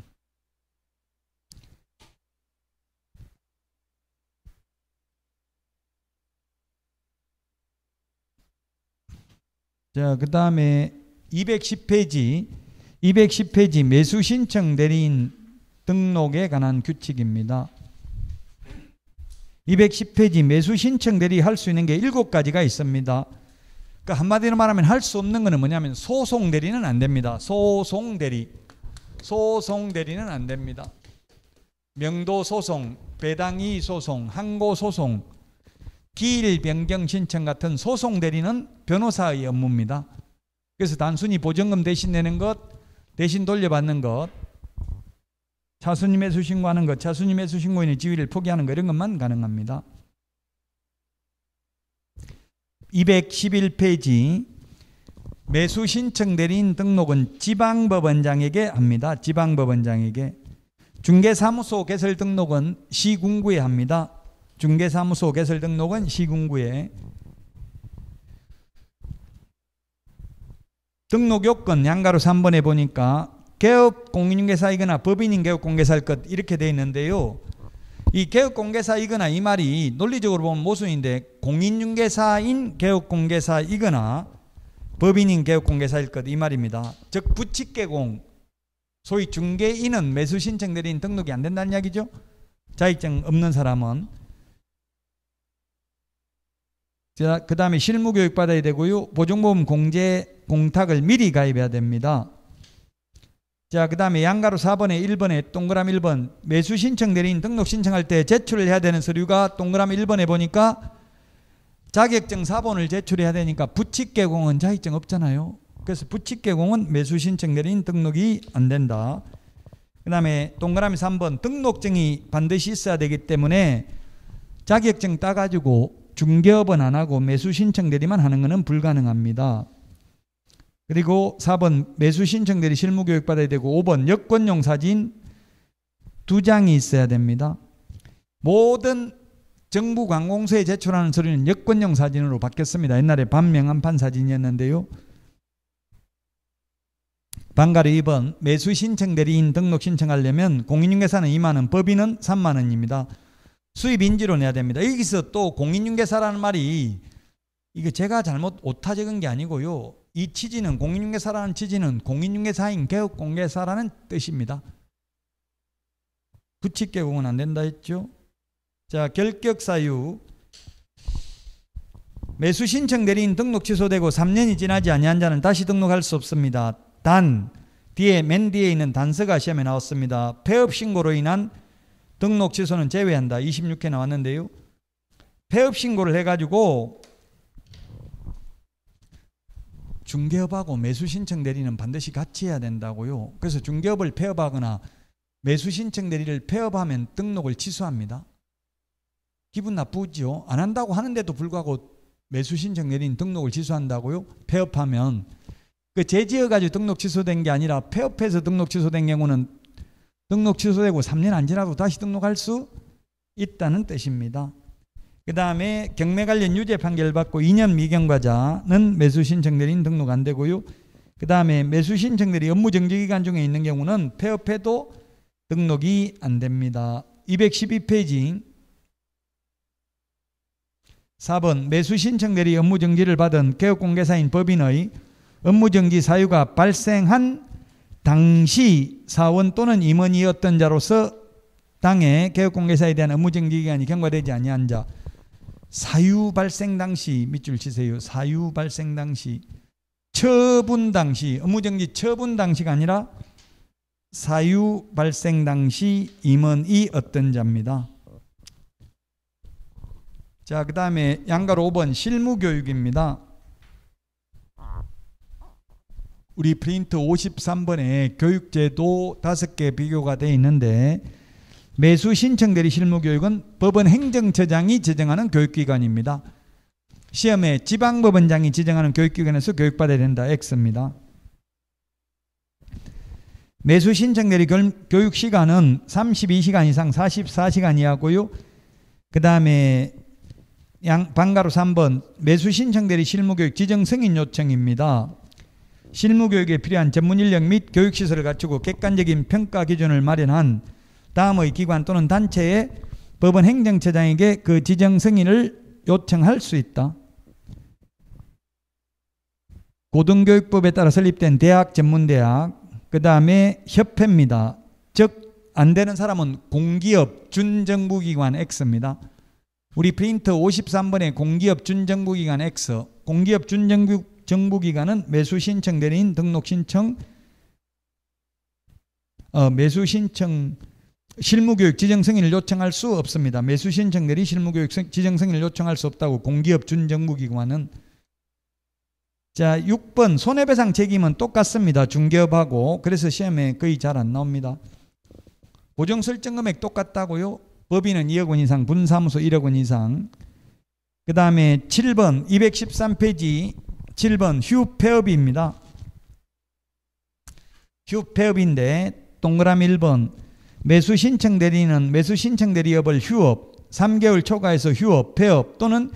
자, 그 다음에 210페이지 매수 신청 대리인 등록에 관한 규칙입니다. 210페이지 매수 신청 대리 할 수 있는 게 7가지가 있습니다. 그러니까 한마디로 말하면 할 수 없는 거는 뭐냐면 소송 대리는 안 됩니다. 소송 대리는 안 됩니다. 명도 소송, 배당이의 소송, 항고 소송, 기일 변경 신청 같은 소송 대리는 변호사의 업무입니다. 그래서 단순히 보증금 대신 내는 것, 대신 돌려받는 것, 차순위 매수 신고하는 것, 차순위 매수 신고인의 지위를 포기하는 것 이런 것만 가능합니다. 211페이지 매수 신청 대리인 등록은 지방법원장에게 합니다. 지방법원장에게. 중개사무소 개설 등록은 시군구에 합니다. 중개사무소 개설 등록은 시군구에. 등록 요건 양가로 3번에 보니까 개업 공인중개사이거나 법인인 개업 공개사일 것 이렇게 되어 있는데요. 이 개업 공개사이거나 이 말이 논리적으로 보면 모순인데 공인중개사인 개업 공개사이거나 법인인 개업 공개사일 것 이 말입니다. 즉 부칙개공 소위 중개인은 매수 신청 대리인 등록이 안 된다는 이야기죠. 자격증 없는 사람은. 자, 그 다음에 실무교육 받아야 되고요. 보증보험 공탁을 미리 가입해야 됩니다. 자, 그 다음에 양가로 4번에 1번에 동그라미 1번 매수 신청 대리인 등록 신청할 때 제출을 해야 되는 서류가 동그라미 1번에 보니까 자격증 사본을 제출해야 되니까 부칙개공은 자격증 없잖아요. 그래서 부칙개공은 매수 신청 대리인 등록이 안 된다. 그 다음에 동그라미 3번 등록증이 반드시 있어야 되기 때문에 자격증 따가지고 중개업은 안 하고 매수 신청 대리만 하는 것은 불가능합니다. 그리고 4번 매수 신청 대리 실무교육 받아야 되고 5번 여권용 사진 2장이 있어야 됩니다. 모든 정부 관공서에 제출하는 서류는 여권용 사진으로 바뀌었습니다. 옛날에 반명함판 사진이었는데요. 방가로 2번 매수 신청 대리인 등록 신청하려면 공인중개사는 2만 원, 법인은 3만 원입니다. 수입 인지로 내야 됩니다. 여기서 또 공인중개사라는 말이 이거 제가 잘못 오타 적은 게 아니고요. 이 취지는 공인중개사라는 취지는 공인중개사인 개업공개사라는 뜻입니다. 부칙개공은 안 된다 했죠. 자, 결격사유 매수 신청 대리인 등록 취소되고 3년이 지나지 아니한 자는 다시 등록할 수 없습니다. 단 뒤에 맨 뒤에 있는 단서가 시험에 나왔습니다. 폐업 신고로 인한 등록 취소는 제외한다. 26회 나왔는데요. 폐업 신고를 해가지고 중개업하고 매수 신청 대리는 반드시 같이 해야 된다고요. 그래서 중개업을 폐업하거나 매수 신청 대리를 폐업하면 등록을 취소합니다. 기분 나쁘죠. 안 한다고 하는데도 불구하고 매수 신청 대리인 등록을 취소한다고요. 폐업하면 그 제지어가지고 등록 취소된 게 아니라 폐업해서 등록 취소된 경우는 등록 취소되고 3년 안 지나도 다시 등록할 수 있다는 뜻입니다. 그 다음에 경매 관련 유죄 판결 받고 2년 미경과자는 매수 신청 대리인 등록 안 되고요. 그 다음에 매수 신청 대리 업무 정지 기간 중에 있는 경우는 폐업해도 등록이 안 됩니다. 212페이지 4번 매수 신청 대리 업무 정지를 받은 개업공개사인 법인의 업무 정지 사유가 발생한 당시 사원 또는 임원이었던 자로서 당해 개업공개사에 대한 업무정지 기간이 경과되지 아니한 자. 사유 발생 당시 밑줄 치세요. 사유 발생 당시. 처분 당시. 업무정지 처분 당시가 아니라 사유 발생 당시 임원이었던 자입니다. 자, 그 다음에 양가로 5번 실무교육입니다. 우리 프린트 53번에 교육제도 5개 비교가 되어 있는데 매수 신청 대리 실무교육은 법원 행정처장이 지정하는 교육기관입니다. 시험에 지방법원장이 지정하는 교육기관에서 교육받아야 된다. X입니다. 매수 신청 대리 교육시간은 32시간 이상 44시간 이하고요. 그 다음에 방가로 3번 매수 신청 대리 실무교육 지정 승인 요청입니다. 실무교육에 필요한 전문인력 및 교육시설을 갖추고 객관적인 평가 기준을 마련한 다음의 기관 또는 단체에 법원 행정처장에게 그 지정 승인을 요청할 수 있다. 고등교육법에 따라 설립된 대학, 전문대학, 그 다음에 협회입니다. 즉 안 되는 사람은 공기업 준정부기관 X입니다. 우리 프린트 53번에 공기업 준정부기관 X, 공기업 준정부기관은 매수 신청 대리인 등록 신청, 매수 신청 실무교육 지정 승인을 요청할 수 없습니다. 매수 신청 대리 실무교육 지정 승인을 요청할 수 없다고 공기업 준정부기관은. 자, 6번 손해배상 책임은 똑같습니다. 중개업하고. 그래서 시험에 거의 잘 안 나옵니다. 보정 설정 금액 똑같다고요. 법인은 2억 원 이상, 분사무소 1억 원 이상. 그 다음에 7번 213페이지 7번 휴폐업입니다. 휴폐업인데 동그라미 1번 매수 신청 대리는 매수 신청 대리업을 휴업 3개월 초과해서 휴업, 폐업 또는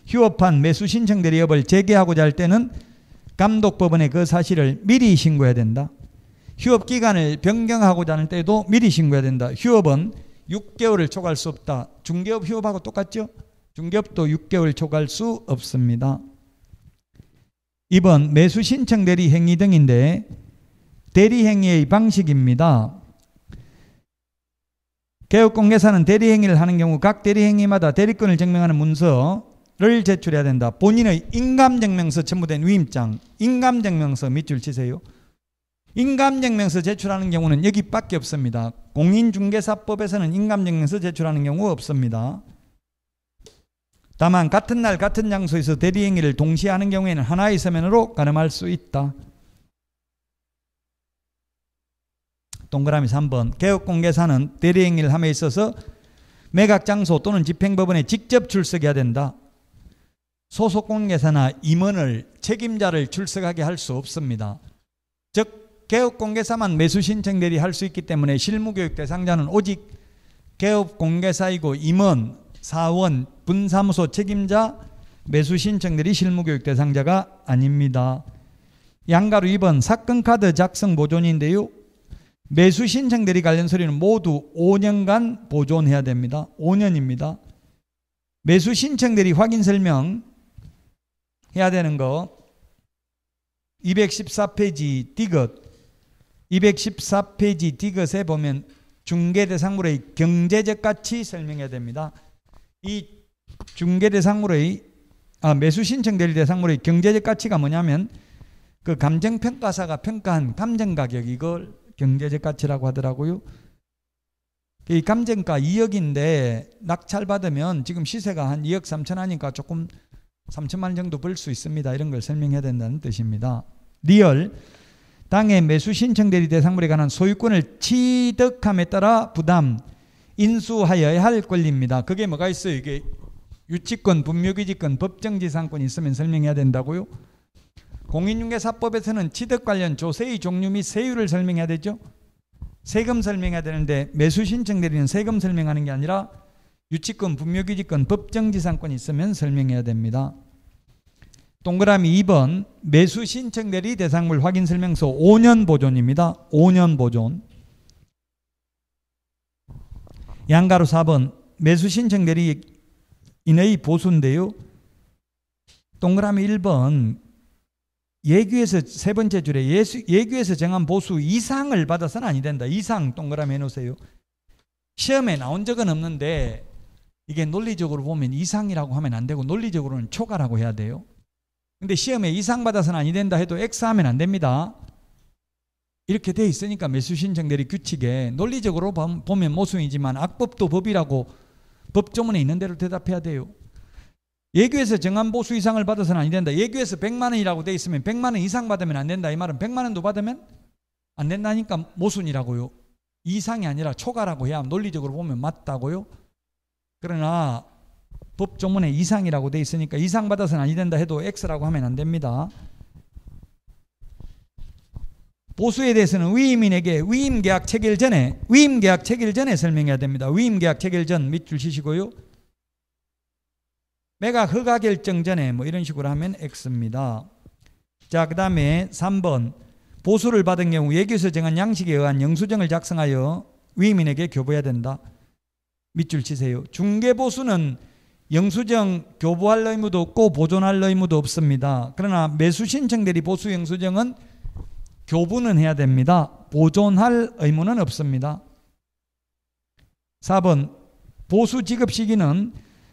휴업한 매수 신청 대리업을 재개하고자 할 때는 감독법원에 그 사실을 미리 신고해야 된다. 휴업 기간을 변경하고자 할 때도 미리 신고해야 된다. 휴업은 6개월을 초과할 수 없다. 중개업 휴업하고 똑같죠? 중개업도 6개월 초과할 수 없습니다. 2번 매수 신청 대리 행위 등인데 대리 행위의 방식입니다. 개업공개사는 대리행위를 하는 경우 각 대리행위마다 대리권을 증명하는 문서를 제출해야 된다. 본인의 인감증명서 첨부된 위임장, 인감증명서 밑줄 치세요. 인감증명서 제출하는 경우는 여기밖에 없습니다. 공인중개사법에서는 인감증명서 제출하는 경우 없습니다. 다만 같은 날 같은 장소에서 대리행위를 동시에 하는 경우에는 하나의 서면으로 가늠할 수 있다. 동그라미 3번. 개업공개사는 대리행위를 함에 있어서 매각장소 또는 집행법원에 직접 출석해야 된다. 소속공개사나 임원을 책임자를 출석하게 할 수 없습니다. 즉 개업공개사만 매수신청 대리 할 수 있기 때문에 실무교육 대상자는 오직 개업공개사이고 임원, 사원, 분사무소 책임자, 매수신청 대리 실무교육 대상자가 아닙니다. 양가로 2번 사건카드 작성 보존인데요. 매수신청 대리 관련 서류는 모두 5년간 보존해야 됩니다. 5년입니다. 매수신청 대리 확인 설명 해야 되는 거 214페이지 디귿 214페이지 디귿에 보면 중개대상물의 경제적 가치 설명해야 됩니다. 이 중개대상물의 매수신청 대리 대상물의 경제적 가치가 뭐냐면 그 감정평가사가 평가한 감정가격, 이걸 경제적 가치라고 하더라고요. 이 감정가 2억인데 낙찰받으면 지금 시세가 한 2억 3천 하니까 조금 3천만 원 정도 벌 수 있습니다. 이런 걸 설명해야 된다는 뜻입니다. 리얼, 당해 매수 신청 대리 대상물에 관한 소유권을 취득함에 따라 부담, 인수하여야 할 권리입니다. 그게 뭐가 있어요? 이게 유치권, 분묘기지권, 법정지상권이 있으면 설명해야 된다고요. 공인중개사법에서는 취득 관련 조세의 종류 및 세율을 설명해야 되죠. 세금 설명해야 되는데 매수신청 대리는 세금 설명하는 게 아니라 유치권, 분묘기지권, 법정지상권이 있으면 설명해야 됩니다. 동그라미 2번 매수신청 대리 대상물 확인 설명서 5년 보존입니다. 5년 보존. 양가로 4번 매수신청 대리인의 보수인데요. 동그라미 1번 예규에서 세 번째 줄에 예규에서 정한 보수 이상을 받아서는 아니 된다. 이상 동그라미 해놓으세요. 시험에 나온 적은 없는데 이게 논리적으로 보면 이상이라고 하면 안 되고 논리적으로는 초과라고 해야 돼요. 근데 시험에 이상 받아서는 아니 된다 해도 X 하면 안 됩니다. 이렇게 돼 있으니까 매수신청 대리 규칙에 논리적으로 보면 모순이지만 악법도 법이라고 법조문에 있는 대로 대답해야 돼요. 예규에서 정한 보수 이상을 받아서는 아니 된다. 예규에서 100만 원이라고 돼 있으면 100만 원 이상 받으면 안 된다. 이 말은 100만 원도 받으면 안 된다니까 모순이라고요. 이상이 아니라 초과라고 해야 논리적으로 보면 맞다고요. 그러나 법조문에 이상이라고 돼 있으니까 이상 받아서는 아니 된다 해도 X라고 하면 안 됩니다. 보수에 대해서는 위임인에게 위임계약 체결 전에 설명해야 됩니다. 위임계약 체결 전 밑줄 치시고요. 매각 허가 결정 전에 뭐 이런 식으로 하면 X입니다. 자, 그 다음에 3번 보수를 받은 경우 예규에서 정한 양식에 의한 영수증을 작성하여 위임인에게 교부해야 된다. 밑줄 치세요. 중개보수는 영수증 교부할 의무도 없고 보존할 의무도 없습니다. 그러나 매수신청 대리 보수 영수증은 교부는 해야 됩니다. 보존할 의무는 없습니다. 4번 보수 지급 시기는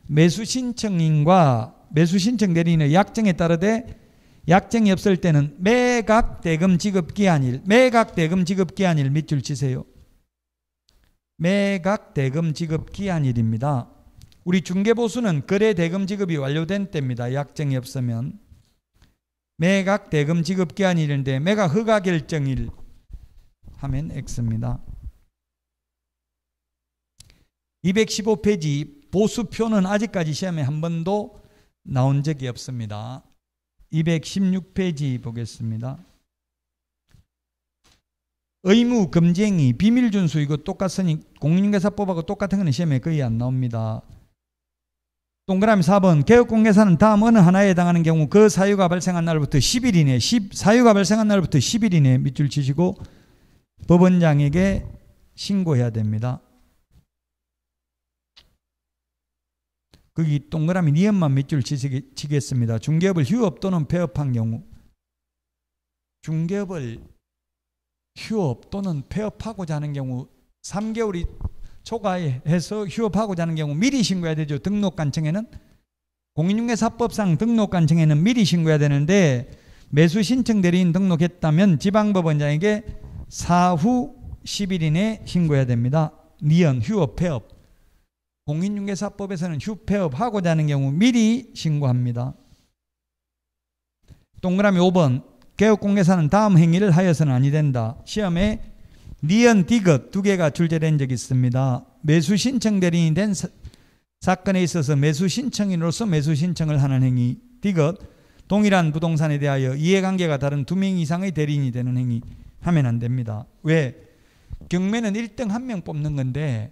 매수신청인과 매수신청 대리인의 약정에 따르되 약정이 없을 때는 매각 대금 지급 기한일, 매각 대금 지급 기한일 밑줄 치세요. 매각 대금 지급 기한일입니다. 우리 중개보수는 거래 대금 지급이 완료된 때입니다. 약정이 없으면. 매각 대금 지급 기한일인데 매각 허가 결정일 하면 X입니다. 215페이지 보수표는 아직까지 시험에 한 번도 나온 적이 없습니다. 216페이지 보겠습니다. 의무 금지행위 비밀준수 이거 똑같으니 공인중개사법하고 똑같은 건 시험에 거의 안 나옵니다. 동그라미 4번 개업공개사는 다음 어느 하나에 해당하는 경우 그 사유가 발생한 날부터 10일 이내 사유가 발생한 날부터 10일 이내 밑줄 치시고 법원장에게 신고해야 됩니다. 거기 동그라미 니은만 밑줄 치겠습니다. 중개업을 휴업 또는 폐업한 경우 중개업을 휴업 또는 폐업하고자 하는 경우 3개월이 초과해서 휴업하고자 하는 경우 미리 신고해야 되죠. 등록관청에는 공인중개사법상 등록관청에는 미리 신고해야 되는데 매수 신청 대리인 등록했다면 지방법원장에게 사후 10일 이내에 신고해야 됩니다. 니은 휴업 폐업. 공인중개사법에서는 휴폐업하고자 하는 경우 미리 신고합니다. 동그라미 5번 개업공개사는 다음 행위를 하여서는 아니 된다. 시험에 니은 디귿 두 개가 출제된 적이 있습니다. 매수 신청 대리인이 된 사건에 있어서 매수 신청인으로서 매수 신청을 하는 행위. 디귿 동일한 부동산에 대하여 이해관계가 다른 2명 이상의 대리인이 되는 행위 하면 안 됩니다. 왜? 경매는 1등 1명 뽑는 건데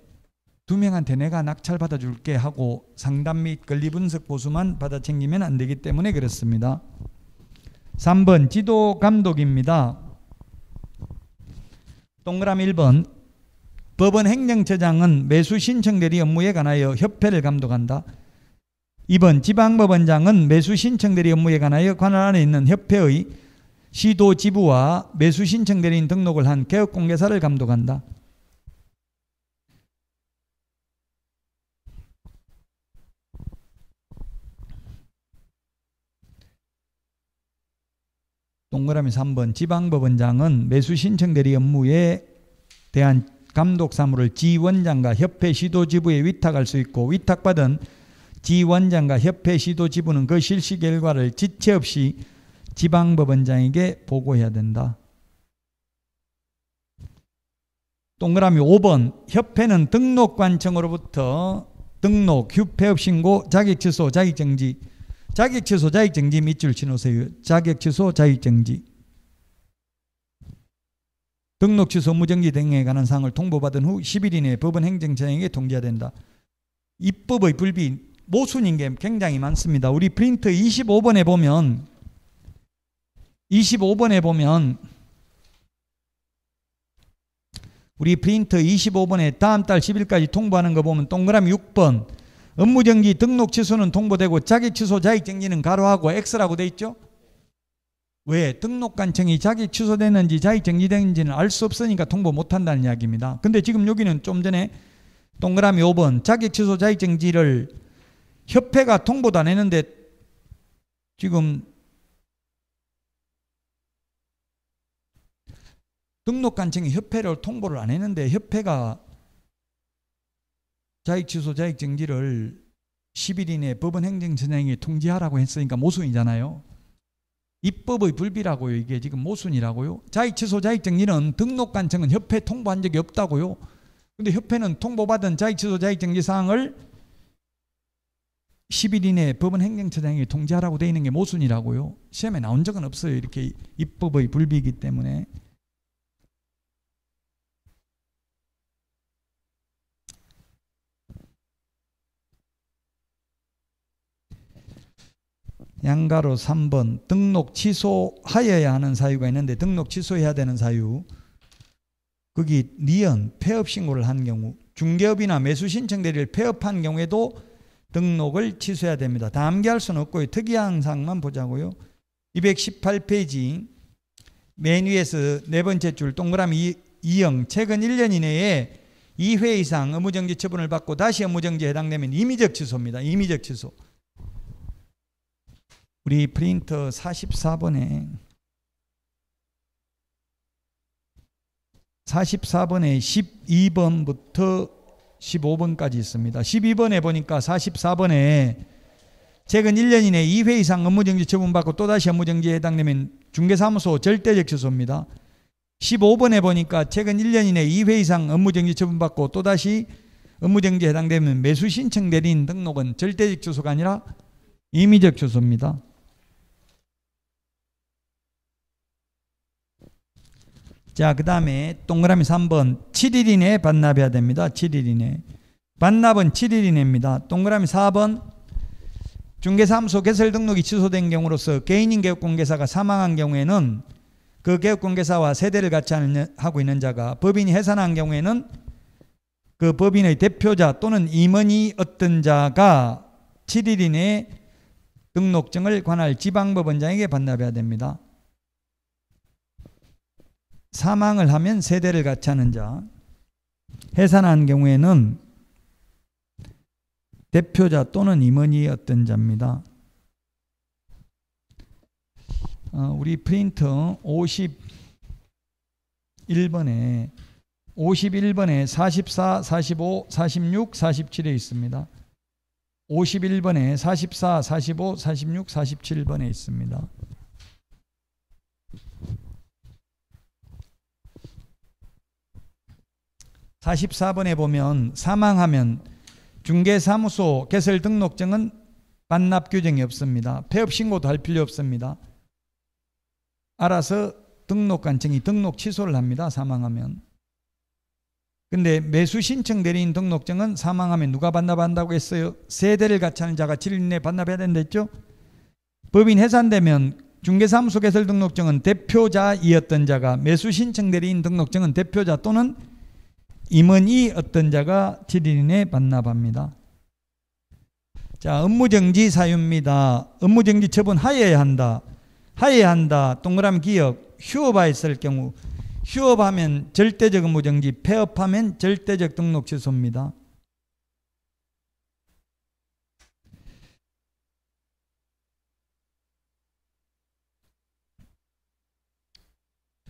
2명한테 내가 낙찰 받아줄게 하고 상담 및 권리분석 보수만 받아 챙기면 안 되기 때문에 그렇습니다. 3번 지도 감독입니다. 동그라미 1번 법원 행정처장은 매수 신청 대리 업무에 관하여 협회를 감독한다. 2번 지방법원장은 매수 신청 대리 업무에 관하여 관할 안에 있는 협회의 시도 지부와 매수 신청 대리인 등록을 한 개업공개사를 감독한다. 동그라미 3번 지방법원장은 매수 신청 대리 업무에 대한 감독 사무를 지원장과 협회 시도지부에 위탁할 수 있고 위탁받은 지원장과 협회 시도지부는 그 실시 결과를 지체 없이 지방법원장에게 보고해야 된다. 동그라미 5번 협회는 등록관청으로부터 등록, 휴폐업 신고, 자격취소, 자격정지 자격취소, 자격정지 밑줄 치놓으세요. 자격취소, 자격정지 등록 취소, 무정지 등에 관한 사항을 통보받은 후 10일 이내에 법원 행정처장에게 통지해야 된다. 입법의 불비, 모순인 게 굉장히 많습니다. 우리 프린트 25번에 보면 우리 프린트 25번에 다음 달 10일까지 통보하는 거 보면 동그라미 6번 업무정지 등록 취소는 통보되고 자격취소 자격정지는 가로하고 X라고 돼 있죠. 왜? 등록관청이 자격 취소됐는지 자격정지됐는지는 알 수 없으니까 통보 못한다는 이야기입니다. 근데 지금 여기는 좀 전에 동그라미 5번 자격취소 자격정지를 협회가 통보도 안 했는데 지금 등록관청이 협회를 통보를 안 했는데 협회가 자격취소 자격정지를 10일 이내에 법원 행정처장에게 통지하라고 했으니까 모순이잖아요. 입법의 불비라고요. 이게 지금 모순이라고요. 자격취소 자격정지는 등록관청은 협회 통보한 적이 없다고요. 근데 협회는 통보받은 자격취소 자격정지 사항을 10일 이내에 법원 행정처장에게 통지하라고 되어 있는 게 모순이라고요. 시험에 나온 적은 없어요. 이렇게 입법의 불비이기 때문에. 양가로 3번 등록 취소하여야 하는 사유가 있는데 등록 취소해야 되는 사유 거기 니은 폐업 신고를 한 경우 중개업이나 매수 신청 대리를 폐업한 경우에도 등록을 취소해야 됩니다. 다 암기할 수는 없고요. 특이한 사항만 보자고요. 218페이지 맨 위에서 네 번째 줄 동그라미 2형 최근 1년 이내에 2회 이상 업무정지 처분을 받고 다시 업무정지에 해당되면 임의적 취소입니다. 임의적 취소. 우리 프린터 44번에 12번부터 15번까지 있습니다. 12번에 보니까 44번에 최근 1년 이내 2회 이상 업무정지 처분받고 또다시 업무정지에 해당되면 중개사무소 절대적 취소입니다. 15번에 보니까 최근 1년 이내 2회 이상 업무정지 처분받고 또다시 업무정지에 해당되면 매수신청 대리인 등록은 절대적 취소가 아니라 임의적 취소입니다. 자, 그 다음에 동그라미 3번 7일 이내에 반납해야 됩니다. 7일 이내. 반납은 7일 이내입니다. 동그라미 4번 중개사무소 개설 등록이 취소된 경우로서 개인인 개업공개사가 사망한 경우에는 그 개업공개사와 세대를 같이 하고 있는 자가 법인이 해산한 경우에는 그 법인의 대표자 또는 임원이 어떤 자가 7일 이내에 등록증을 관할 지방법원장에게 반납해야 됩니다. 사망을 하면 세대를 같이 하는 자. 해산한 경우에는 대표자 또는 임원이 어떤 자입니다. 우리 프린터 51번에 44, 45, 46, 47에 있습니다. 51번에 44, 45, 46, 47번에 있습니다. (44번에) 보면 사망하면 중개사무소 개설 등록증은 반납 규정이 없습니다. 폐업 신고도 할 필요 없습니다. 알아서 등록관청이 등록 취소를 합니다. 사망하면. 근데 매수 신청 대리인 등록증은 사망하면 누가 반납한다고 했어요? 세대를 같이 하는 자가 7일 내에 반납해야 된다 했죠? 법인 해산되면 중개사무소 개설 등록증은 대표자이었던 자가, 매수 신청 대리인 등록증은 대표자 또는 임원이 어떤 자가 7일 내에 반납합니다. 자, 업무정지 사유입니다. 업무정지 처분 하여야 한다. 하여야 한다. 동그라미 기억. 휴업하였을 경우, 휴업하면 절대적 업무정지, 폐업하면 절대적 등록 취소입니다.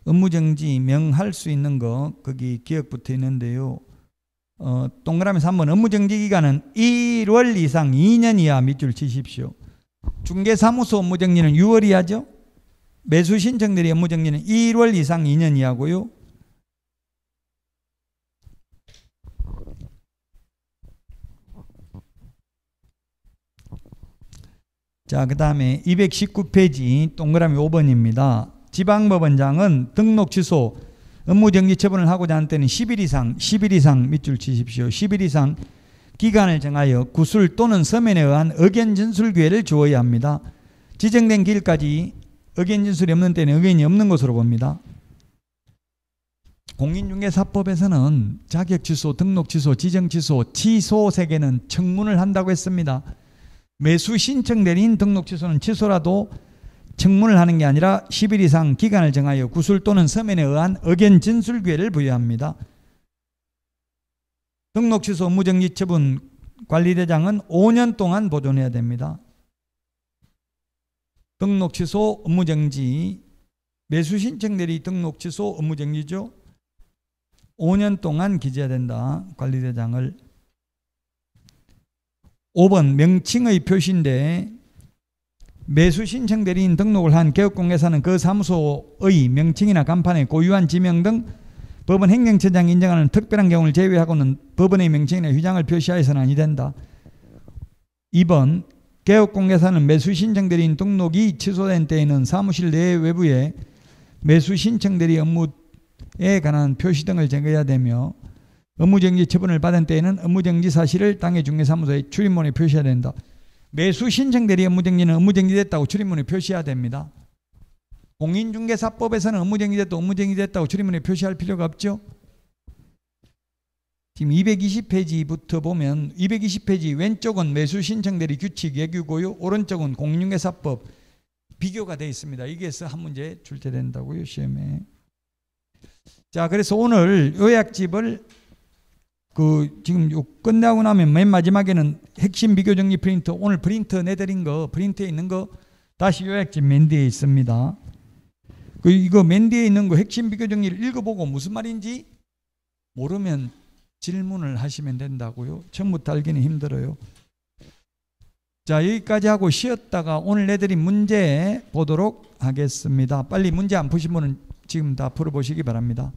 업무정지 명할 수 있는 거 거기 기억 붙어 있는데요. 동그라미 3번 업무정지 기간은 1월 이상 2년 이하 밑줄 치십시오. 중개사무소 업무정지는 6월 이하죠. 매수 신청 대리 업무정지는 1월 이상 2년 이하고요. 자, 그 다음에 219페이지 동그라미 5번입니다. 지방법원장은 등록 취소, 업무정지 처분을 하고자 하는 때는 10일 이상 밑줄 치십시오. 10일 이상 기간을 정하여 구술 또는 서면에 의한 의견 진술 기회를 주어야 합니다. 지정된 기일까지 의견 진술이 없는 때는 의견이 없는 것으로 봅니다. 공인중개사법에서는 자격 취소, 등록 취소, 지정 취소, 취소 세 개는 청문을 한다고 했습니다. 매수 신청 대리인 등록 취소는 취소라도 청문을 하는 게 아니라 10일 이상 기간을 정하여 구술 또는 서면에 의한 의견 진술 기회를 부여합니다. 등록 취소 업무정지 처분 관리대장은 5년 동안 보존해야 됩니다. 등록 취소 업무정지, 매수 신청 대리 등록 취소 업무정지죠. 5년 동안 기재해야 된다. 관리대장을. 5번 명칭의 표시인데 매수 신청 대리인 등록을 한 개업공개사는 그 사무소의 명칭이나 간판에 고유한 지명 등 법원 행정처장이 인정하는 특별한 경우를 제외하고는 법원의 명칭이나 휘장을 표시하여서는 아니 된다. 2번 개업공개사는 매수 신청 대리인 등록이 취소된 때에는 사무실 내 외부에 매수 신청 대리 업무에 관한 표시 등을 제거해야 되며 업무정지 처분을 받은 때에는 업무정지 사실을 당해 중개사무소에 출입문에 표시해야 된다. 매수 신청 대리 업무정지는 업무정지됐다고 출입문에 표시해야 됩니다. 공인중개사법에서는 업무정지됐다고 업무정지됐다고 출입문에 표시할 필요가 없죠. 지금 220페이지부터 보면 220페이지 왼쪽은 매수 신청 대리 규칙 예규고요. 오른쪽은 공인중개사법 비교가 되어 있습니다. 여기에서 한 문제 출제된다고요, 시험에. 자, 그래서 오늘 요약집을 지금 끝나고 나면 맨 마지막에는 핵심 비교 정리 프린터, 오늘 프린터 내드린 거, 프린터에 있는 거 다시 요약집 맨 뒤에 있습니다. 이거 맨 뒤에 있는 거 핵심 비교 정리를 읽어보고 무슨 말인지 모르면 질문을 하시면 된다고요. 처음부터 알기는 힘들어요. 자, 여기까지 하고 쉬었다가 오늘 내드린 문제 보도록 하겠습니다. 빨리 문제 안 푸신 분은 지금 다 풀어보시기 바랍니다.